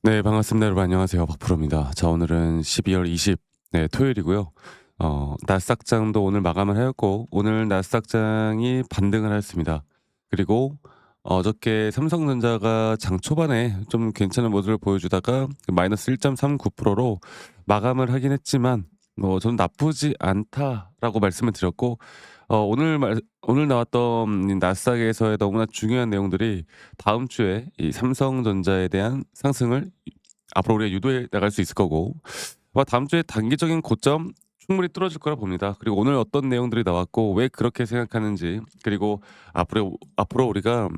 네, 반갑습니다. 여러분 안녕하세요. 박프로입니다. 자, 오늘은 12월 20, 네, 토요일이고요. 나스닥장도 오늘 마감을 하였고 오늘 나스닥장이 반등을 하였습니다. 그리고 어저께 삼성전자가 장 초반에 좀 괜찮은 모습을 보여주다가 마이너스 1.39%로 마감을 하긴 했지만 저는 나쁘지 않다라고 말씀을 드렸고 오늘 나왔던 이 나스닥에서의 너무나 중요한 내용들이 다음 주에 이 삼성전자에 대한 상승을 앞으로 우리가 유도해 나갈 수 있을 거고 아마 다음 주에 단기적인 고점 충분히 뚫어질 거라 봅니다. 그리고 오늘 어떤 내용들이 나왔고 왜 그렇게 생각하는지, 그리고 앞으로 우리가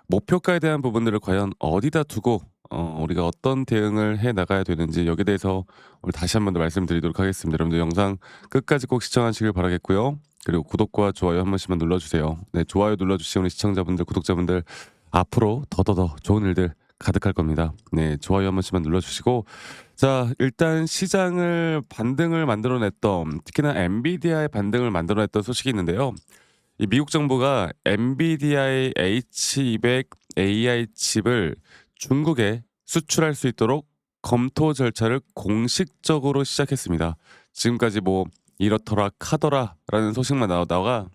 목표가에 대한 부분들을 과연 어디다 두고 우리가 어떤 대응을 해 나가야 되는지, 여기에 대해서 오늘 다시 한 번 더 말씀드리도록 하겠습니다. 여러분들 영상 끝까지 꼭 시청하시길 바라겠고요. 그리고 구독과 좋아요 한 번씩만 눌러주세요. 네, 좋아요 눌러주시면 우리 시청자분들, 구독자분들 앞으로 더더더 좋은 일들 가득할 겁니다. 네, 좋아요 한 번씩만 눌러주시고, 자, 일단 시장을 반등을 만들어냈던, 특히나 엔비디아의 반등을 만들어냈던 소식이 있는데요. 이 미국 정부가 엔비디아의 H200 AI 칩을 중국에 수출할 수 있도록 검토 절차를 공식적으로 시작했습니다. 지금까지 뭐 이렇더라 카더라라는 소식만 나오다가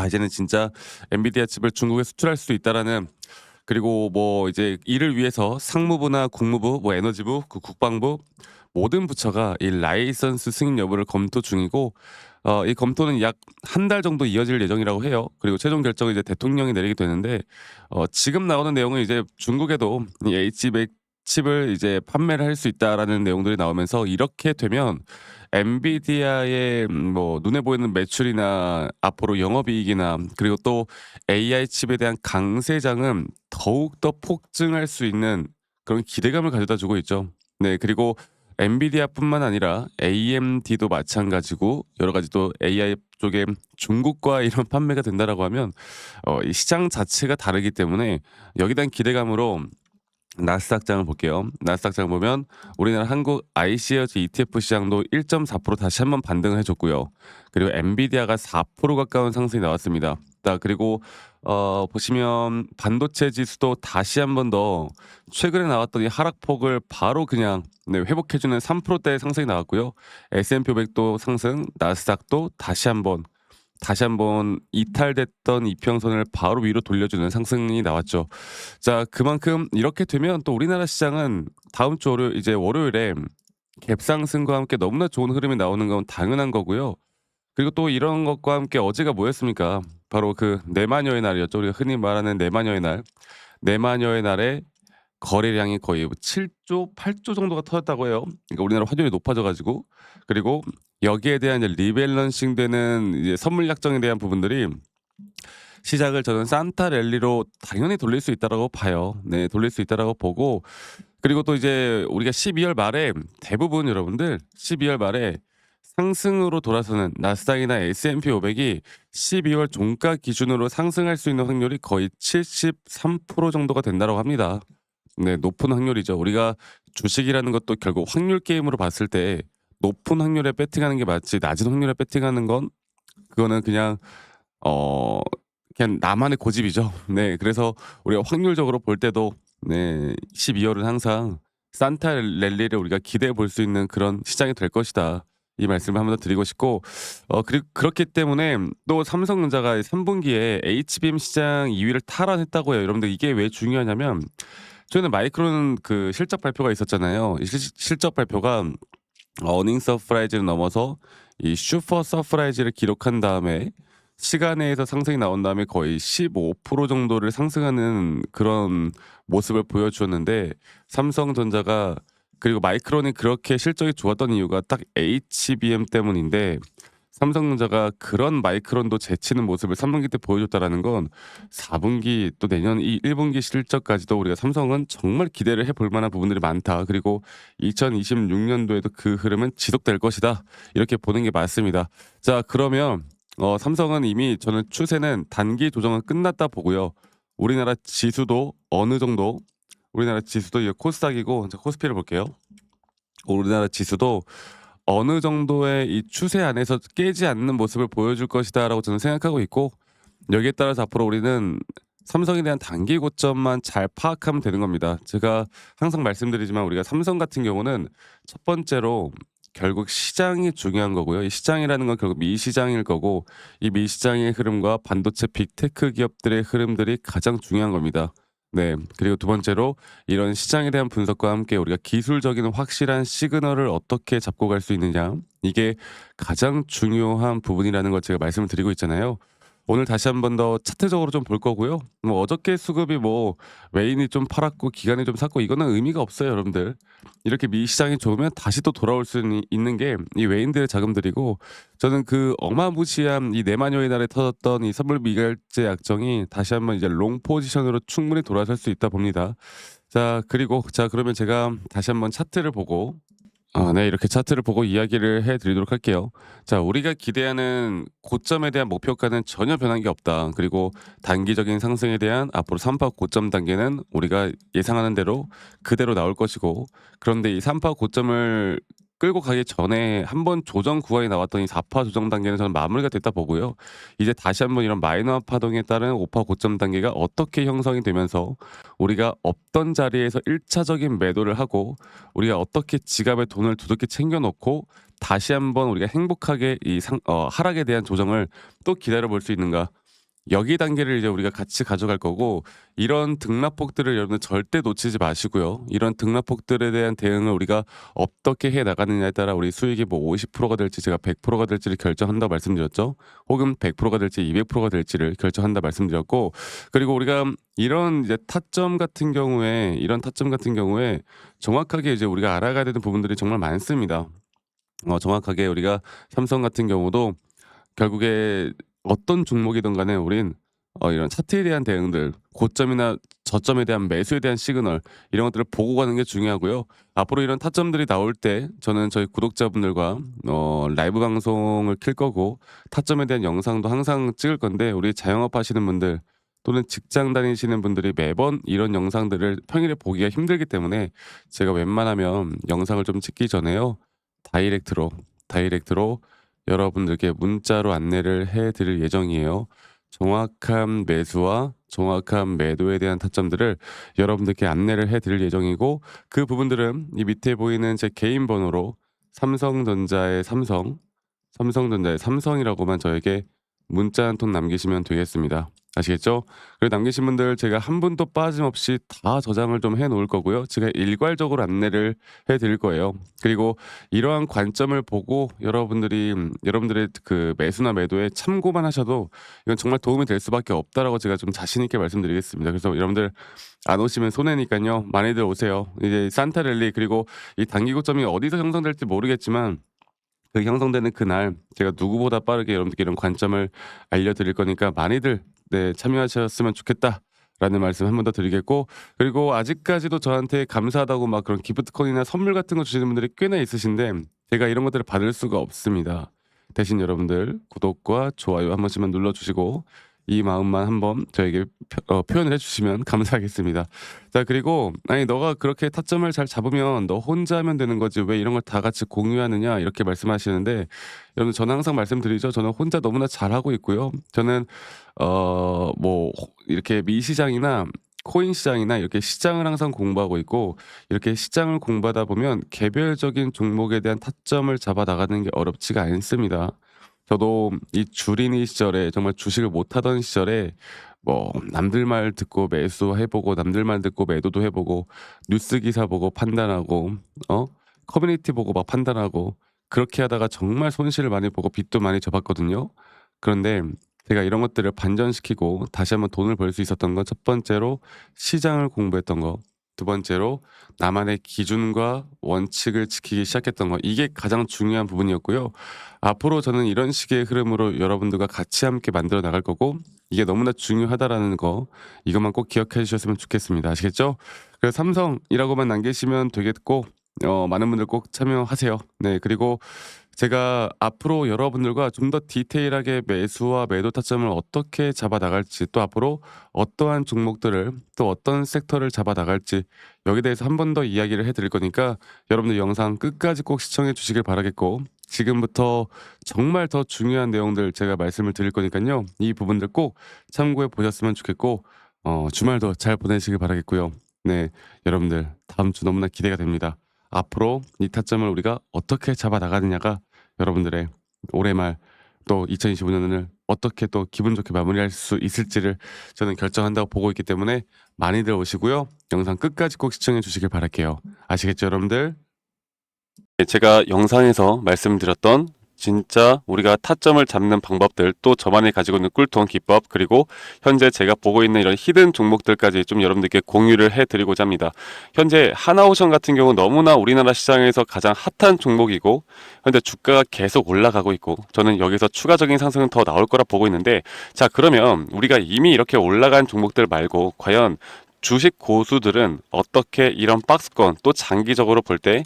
이제는 진짜 엔비디아 칩을 중국에 수출할 수 있다라는, 그리고 뭐 이제 이를 위해서 상무부나 국무부, 뭐 에너지부, 그 국방부 모든 부처가 이 라이선스 승인 여부를 검토 중이고, 이 검토는 약 한 달 정도 이어질 예정이라고 해요. 그리고 최종 결정은 이제 대통령이 내리게 되는데, 지금 나오는 내용은 이제 중국에도 이 H100 칩을 이제 판매를 할 수 있다라는 내용들이 나오면서, 이렇게 되면 엔비디아의 뭐 눈에 보이는 매출이나 앞으로 영업이익이나, 그리고 또 AI 칩에 대한 강세장은 더욱더 폭증할 수 있는 그런 기대감을 가져다 주고 있죠. 네, 그리고 엔비디아뿐만 아니라 AMD도 마찬가지고, 여러 가지 또 AI 쪽에 중국과 이런 판매가 된다라고 하면 이 시장 자체가 다르기 때문에, 여기에 대한 기대감으로 나스닥장을 볼게요. 나스닥장 보면 우리나라 한국 ICX ETF 시장도 1.4% 다시 한번 반등을 해줬고요. 그리고 엔비디아가 4% 가까운 상승이 나왔습니다. 그리고 보시면 반도체 지수도 다시 한번 더 최근에 나왔던 이 하락폭을 바로 그냥, 네, 회복해주는 3%대의 상승이 나왔고요. S&P 500도 상승, 나스닥도 다시 한번 이탈됐던 이평선을 바로 위로 돌려주는 상승이 나왔죠. 자, 그만큼 이렇게 되면 또 우리나라 시장은 다음 주 이제 월요일에 갭상승과 함께 너무나 좋은 흐름이 나오는 건 당연한 거고요. 그리고 또 이런 것과 함께 어제가 뭐였습니까? 바로 그 내마녀의 날이었죠. 우리가 흔히 말하는 내마녀의 날. 내마녀의 날에 거래량이 거의 뭐 7조, 8조 정도가 터졌다고 해요. 그러니까 우리나라 환율이 높아져 가지고. 그리고 여기에 대한 이제 리밸런싱 되는 이제 선물 약정에 대한 부분들이 시작을, 저는 산타 랠리로 당연히 돌릴 수 있다라고 봐요. 네, 돌릴 수 있다라고 보고, 그리고 또 이제 우리가 12월 말에 대부분 여러분들 12월 말에 상승으로 돌아서는 나스닥이나 S&P 500이 12월 종가 기준으로 상승할 수 있는 확률이 거의 73% 정도가 된다고 합니다. 네, 높은 확률이죠. 우리가 주식이라는 것도 결국 확률 게임으로 봤을 때 높은 확률에 배팅하는 게 맞지, 낮은 확률에 배팅하는 건 그거는 어 그냥 나만의 고집이죠. 네. 그래서 우리가 확률적으로 볼 때도, 네, 12월은 항상 산타 랠리를 우리가 기대해 볼 수 있는 그런 시장이 될 것이다. 이 말씀을 한 번 더 드리고 싶고, 그렇기 때문에 또 삼성전자가 3 분기에 HBM 시장 2 위를 탈환했다고 해요. 여러분들 이게 왜 중요하냐면, 저희는 마이크론 그 실적 발표가 있었잖아요. 이 실적 발표가 어닝 서프라이즈를 넘어서 이 슈퍼 서프라이즈를 기록한 다음에 시간에서 상승이 나온 다음에 거의 15% 정도를 상승하는 그런 모습을 보여주었는데, 삼성전자가, 그리고 마이크론이 그렇게 실적이 좋았던 이유가 딱 HBM 때문인데, 삼성전자가 그런 마이크론도 제치는 모습을 3분기 때 보여줬다라는 건 4분기 또 내년 이 1분기 실적까지도 우리가 삼성은 정말 기대를 해볼 만한 부분들이 많다. 그리고 2026년도에도 그 흐름은 지속될 것이다. 이렇게 보는 게 맞습니다. 자, 그러면 삼성은 이미, 저는 추세는 단기 조정은 끝났다 보고요. 우리나라 지수도 어느 정도, 우리나라 지수도 이게 코스닥이고, 자, 코스피를 볼게요. 우리나라 지수도 어느 정도의 이 추세 안에서 깨지 않는 모습을 보여줄 것이다라고 저는 생각하고 있고, 여기에 따라서 앞으로 우리는 삼성에 대한 단기 고점만 잘 파악하면 되는 겁니다. 제가 항상 말씀드리지만 우리가 삼성 같은 경우는 첫 번째로 결국 시장이 중요한 거고요. 이 시장이라는 건 결국 미시장일 거고 이 미시장의 흐름과 반도체 빅테크 기업들의 흐름들이 가장 중요한 겁니다. 네. 그리고 두 번째로 이런 시장에 대한 분석과 함께 우리가 기술적인 확실한 시그널을 어떻게 잡고 갈 수 있느냐. 이게 가장 중요한 부분이라는 걸 제가 말씀을 드리고 있잖아요. 오늘 다시 한번 더 차트적으로 좀 볼 거고요. 뭐 어저께 수급이 뭐 외인이 좀 팔았고 기관이 좀 샀고 이거는 의미가 없어요, 여러분들. 이렇게 미시장이 좋으면 다시 또 돌아올 수 있는 게 이 외인들의 자금들이고 저는 그 어마무시한 이 내마녀의 날에 터졌던 이 선물 미결제 약정이 다시 한번 이제 롱 포지션으로 충분히 돌아설 수 있다 봅니다. 자, 그리고 자 그러면 제가 다시 한번 차트를 보고 네. 이렇게 차트를 보고 이야기를 해 드리도록 할게요. 자, 우리가 기대하는 고점에 대한 목표가는 전혀 변한 게 없다. 그리고 단기적인 상승에 대한 앞으로 3파 고점 단계는 우리가 예상하는 대로 그대로 나올 것이고 그런데 이 3파 고점을 끌고 가기 전에 한번 조정 구간이 나왔던 이 4파 조정 단계는 저는 마무리가 됐다 보고요. 이제 다시 한번 이런 마이너 파동에 따른 5파 고점 단계가 어떻게 형성이 되면서 우리가 없던 자리에서 1차적인 매도를 하고 우리가 어떻게 지갑에 돈을 두둑히 챙겨 놓고 다시 한번 우리가 행복하게 이 하락에 대한 조정을 또 기다려 볼 수 있는가. 여기 단계를 이제 우리가 같이 가져갈 거고 이런 등락폭들을 여러분들 절대 놓치지 마시고요. 이런 등락폭들에 대한 대응을 우리가 어떻게 해 나가느냐에 따라 우리 수익이 뭐 50%가 될지 제가 100%가 될지를 결정한다고 말씀드렸죠. 혹은 100%가 될지 200%가 될지를 결정한다 말씀드렸고 그리고 우리가 이런 이제 타점 같은 경우에 정확하게 이제 우리가 알아가야 되는 부분들이 정말 많습니다. 정확하게 우리가 삼성 같은 경우도 결국에 어떤 종목이든 간에 우린 이런 차트에 대한 대응들, 고점이나 저점에 대한 매수에 대한 시그널 이런 것들을 보고 가는 게 중요하고요. 앞으로 이런 타점들이 나올 때 저는 저희 구독자분들과 라이브 방송을 킬 거고 타점에 대한 영상도 항상 찍을 건데 우리 자영업 하시는 분들 또는 직장 다니시는 분들이 매번 이런 영상들을 평일에 보기가 힘들기 때문에 제가 웬만하면 영상을 좀 찍기 전에요. 다이렉트로, 다이렉트로 여러분들께 문자로 안내를 해 드릴 예정이에요. 정확한 매수와 정확한 매도에 대한 타점들을 여러분들께 안내를 해 드릴 예정이고 그 부분들은 이 밑에 보이는 제 개인 번호로 삼성전자의 삼성, 삼성전자의 삼성이라고만 저에게 문자 한 통 남기시면 되겠습니다. 아시겠죠? 그리고 남기신 분들 제가 한 분도 빠짐없이 다 저장을 좀 해 놓을 거고요. 제가 일괄적으로 안내를 해 드릴 거예요. 그리고 이러한 관점을 보고 여러분들의 그 매수나 매도에 참고만 하셔도 이건 정말 도움이 될 수밖에 없다라고 제가 좀 자신 있게 말씀드리겠습니다. 그래서 여러분들 안 오시면 손해니깐요. 많이들 오세요. 이제 산타랠리 그리고 이 단기 고점이 어디서 형성될지 모르겠지만 그 형성되는 그날 제가 누구보다 빠르게 여러분들께 이런 관점을 알려드릴 거니까 많이들 네 참여하셨으면 좋겠다라는 말씀 한 번 더 드리겠고 그리고 아직까지도 저한테 감사하다고 막 그런 기프트콘이나 선물 같은 거 주시는 분들이 꽤나 있으신데 제가 이런 것들을 받을 수가 없습니다. 대신 여러분들 구독과 좋아요 한 번씩만 눌러주시고 이 마음만 한번 저에게 표현을 해주시면 감사하겠습니다. 자 그리고 아니 너가 그렇게 타점을 잘 잡으면 너 혼자 하면 되는 거지 왜 이런 걸 다 같이 공유하느냐 이렇게 말씀하시는데 여러분 저는 항상 말씀드리죠. 저는 혼자 너무나 잘하고 있고요. 저는 뭐 이렇게 미시장이나 코인 시장이나 이렇게 시장을 항상 공부하고 있고 이렇게 시장을 공부하다 보면 개별적인 종목에 대한 타점을 잡아 나가는 게 어렵지가 않습니다. 저도 이 주린이 시절에 정말 주식을 못 하던 시절에 뭐 남들 말 듣고 매수해 보고 남들 말 듣고 매도도 해 보고 뉴스 기사 보고 판단하고 어 커뮤니티 보고 막 판단하고 그렇게 하다가 정말 손실을 많이 보고 빚도 많이 져 봤거든요. 그런데 제가 이런 것들을 반전시키고 다시 한번 돈을 벌 수 있었던 건 첫 번째로 시장을 공부했던 거, 두 번째로 나만의 기준과 원칙을 지키기 시작했던 거 이게 가장 중요한 부분이었고요. 앞으로 저는 이런 식의 흐름으로 여러분들과 같이 함께 만들어 나갈 거고 이게 너무나 중요하다라는 거 이것만 꼭 기억해 주셨으면 좋겠습니다. 아시겠죠? 그래서 삼성이라고만 남기시면 되겠고 많은 분들 꼭 참여하세요. 네. 그리고 제가 앞으로 여러분들과 좀 더 디테일하게 매수와 매도 타점을 어떻게 잡아 나갈지 또 앞으로 어떠한 종목들을 또 어떤 섹터를 잡아 나갈지 여기에 대해서 한 번 더 이야기를 해 드릴 거니까 여러분들 영상 끝까지 꼭 시청해 주시길 바라겠고 지금부터 정말 더 중요한 내용들 제가 말씀을 드릴 거니깐요. 이 부분들 꼭 참고해 보셨으면 좋겠고 주말도 잘 보내시길 바라겠고요. 네, 여러분들 다음 주 너무나 기대가 됩니다. 앞으로 이 타점을 우리가 어떻게 잡아 나가느냐가 여러분들의 올해 말 또 2025년을 어떻게 또 기분 좋게 마무리할 수 있을지를 저는 결정한다고 보고 있기 때문에 많이들 오시고요. 영상 끝까지 꼭 시청해 주시길 바랄게요. 아시겠죠, 여러분들? 제가 영상에서 말씀드렸던 진짜 우리가 타점을 잡는 방법들, 또 저만이 가지고 있는 꿀통 기법, 그리고 현재 제가 보고 있는 이런 히든 종목들까지 좀 여러분들께 공유를 해드리고자 합니다. 현재 하나오션 같은 경우 너무나 우리나라 시장에서 가장 핫한 종목이고 현재 주가가 계속 올라가고 있고 저는 여기서 추가적인 상승은 더 나올 거라 보고 있는데, 자, 그러면 우리가 이미 이렇게 올라간 종목들 말고 과연 주식 고수들은 어떻게 이런 박스권, 또 장기적으로 볼 때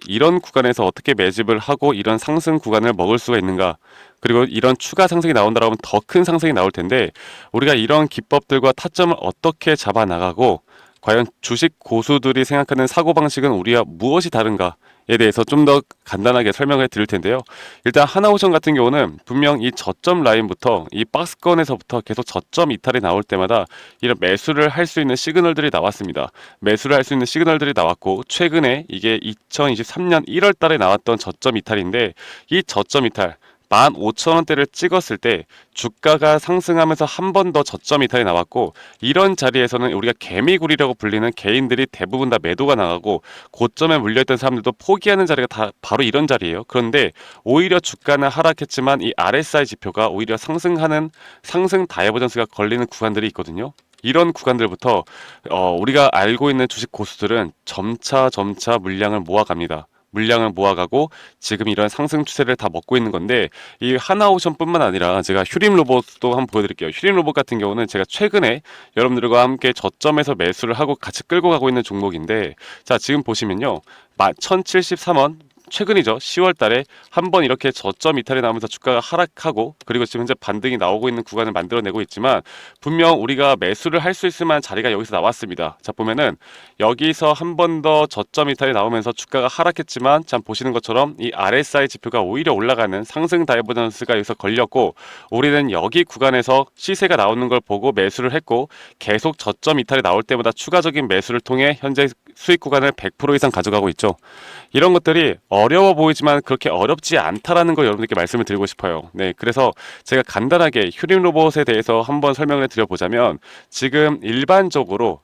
이런 구간에서 어떻게 매집을 하고 이런 상승 구간을 먹을 수가 있는가, 그리고 이런 추가 상승이 나온다고 하면 더 큰 상승이 나올 텐데 우리가 이런 기법들과 타점을 어떻게 잡아 나가고 과연 주식 고수들이 생각하는 사고방식은 우리와 무엇이 다른가에 대해서 좀 더 간단하게 설명을 드릴 텐데요. 일단 하나오션 같은 경우는 분명 이 저점 라인부터 이 박스권에서부터 계속 저점 이탈이 나올 때마다 이런 매수를 할 수 있는 시그널들이 나왔습니다. 매수를 할 수 있는 시그널들이 나왔고, 최근에 이게 2023년 1월 달에 나왔던 저점 이탈인데, 이 저점 이탈 15,000원대를 찍었을 때 주가가 상승하면서 한 번 더 저점 이탈이 나왔고, 이런 자리에서는 우리가 개미굴이라고 불리는 개인들이 대부분 다 매도가 나가고 고점에 물려있던 사람들도 포기하는 자리가 다 바로 이런 자리예요. 그런데 오히려 주가는 하락했지만 이 RSI 지표가 오히려 상승하는 상승 다이버전스가 걸리는 구간들이 있거든요. 이런 구간들부터 우리가 알고 있는 주식 고수들은 점차 물량을 모아갑니다. 물량을 모아가고 지금 이런 상승 추세를 다 먹고 있는 건데, 이 하나오션뿐만 아니라 제가 휴림 로봇도 한번 보여드릴게요. 휴림 로봇 같은 경우는 제가 최근에 여러분들과 함께 저점에서 매수를 하고 같이 끌고 가고 있는 종목인데, 자, 지금 보시면요, 1073원 최근이죠. 10월 달에 한번 이렇게 저점 이탈이 나오면서 주가가 하락하고, 그리고 지금 현재 반등이 나오고 있는 구간을 만들어내고 있지만 분명 우리가 매수를 할 수 있을 만한 자리가 여기서 나왔습니다. 자, 보면은 여기서 한 번 더 저점 이탈이 나오면서 주가가 하락했지만, 참 보시는 것처럼 이 RSI 지표가 오히려 올라가는 상승 다이버전스가 여기서 걸렸고, 우리는 여기 구간에서 시세가 나오는 걸 보고 매수를 했고, 계속 저점 이탈이 나올 때마다 추가적인 매수를 통해 현재 수익 구간을 100% 이상 가져가고 있죠. 이런 것들이 어려워 보이지만 그렇게 어렵지 않다라는 걸 여러분들께 말씀을 드리고 싶어요. 네, 그래서 제가 간단하게 휴림 로봇에 대해서 한번 설명을 드려보자면, 지금 일반적으로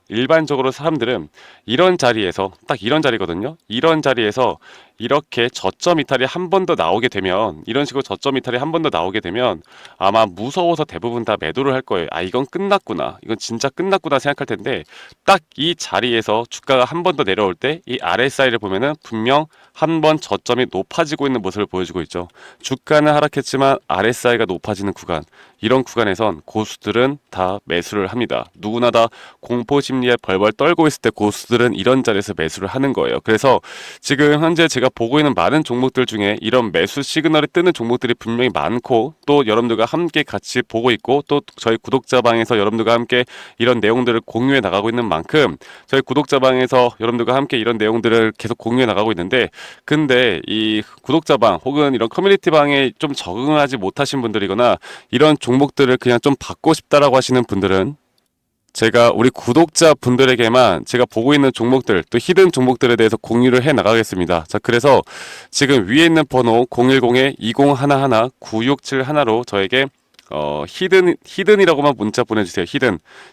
사람들은 이런 자리에서, 딱 이런 자리거든요. 이런 자리에서 이렇게 저점 이탈이 한 번 더 나오게 되면, 이런 식으로 저점 이탈이 한 번 더 나오게 되면 아마 무서워서 대부분 다 매도를 할 거예요. 아, 이건 끝났구나, 이건 진짜 끝났구나 생각할 텐데, 딱 이 자리에서 주가가 한 번 더 내려올 때 이 RSI를 보면은 분명 한 번 저점이 높아지고 있는 모습을 보여주고 있죠. 주가는 하락했지만 RSI가 높아지는 구간, 이런 구간에선 고수들은 다 매수를 합니다. 누구나 다 공포 심리에 벌벌 떨고 있을 때 고수들은 이런 자리에서 매수를 하는 거예요. 그래서 지금 현재 제가 보고 있는 많은 종목들 중에 이런 매수 시그널이 뜨는 종목들이 분명히 많고, 또 여러분들과 함께 같이 보고 있고, 또 저희 구독자방에서 여러분들과 함께 이런 내용들을 공유해 나가고 있는 만큼 저희 구독자방에서 여러분들과 함께 이런 내용들을 계속 공유해 나가고 있는데, 근데 이 구독자방 혹은 이런 커뮤니티방에 좀 적응하지 못하신 분들이거나 이런 종목들을 그냥 좀 받고 싶다라고 하시는 분들은 제가 우리 구독자 분들에게만 제가 보고 있는 종목들, 또 히든 종목들에 대해서 공유를 해 나가겠습니다. 자, 그래서 지금 위에 있는 번호 010-2011-9671로 저에게 히든이라고만 문자 보내주세요.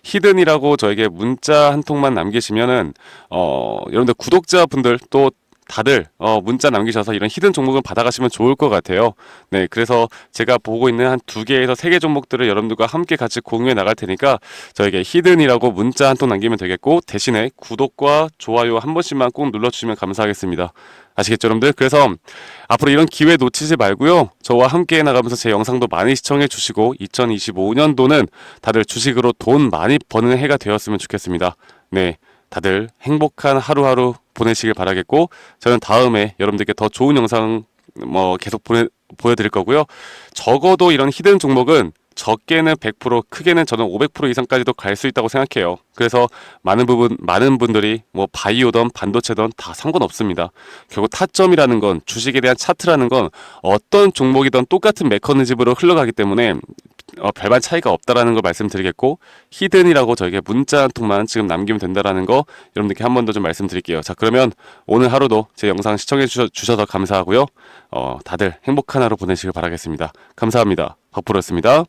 히든이라고 저에게 문자 한 통만 남기시면은 여러분들 구독자분들 또 다들 문자 남기셔서 이런 히든 종목을 받아가시면 좋을 것 같아요. 네, 그래서 제가 보고 있는 한 2개에서 3개 종목들을 여러분들과 함께 같이 공유해 나갈 테니까 저에게 히든이라고 문자 한 통 남기면 되겠고, 대신에 구독과 좋아요 한 번씩만 꼭 눌러주시면 감사하겠습니다. 아시겠죠, 여러분들? 그래서 앞으로 이런 기회 놓치지 말고요, 저와 함께 나가면서 제 영상도 많이 시청해 주시고 2025년도는 다들 주식으로 돈 많이 버는 해가 되었으면 좋겠습니다. 네, 다들 행복한 하루하루 보내시길 바라겠고, 저는 다음에 여러분들께 더 좋은 영상 계속 보여드릴 거고요. 적어도 이런 히든 종목은 적게는 100%, 크게는 저는 500% 이상까지도 갈 수 있다고 생각해요. 그래서 많은 분들이 바이오든 반도체든 다 상관없습니다. 결국 타점이라는 건, 주식에 대한 차트라는 건 어떤 종목이든 똑같은 메커니즘으로 흘러가기 때문에 별반 차이가 없다라는 걸 말씀드리겠고, 히든이라고 저에게 문자 한 통만 지금 남기면 된다라는 거 여러분들께 한 번 더 좀 말씀드릴게요. 자, 그러면 오늘 하루도 제 영상 시청해 주셔서 감사하고요. 다들 행복한 하루 보내시길 바라겠습니다. 감사합니다. 박프로였습니다.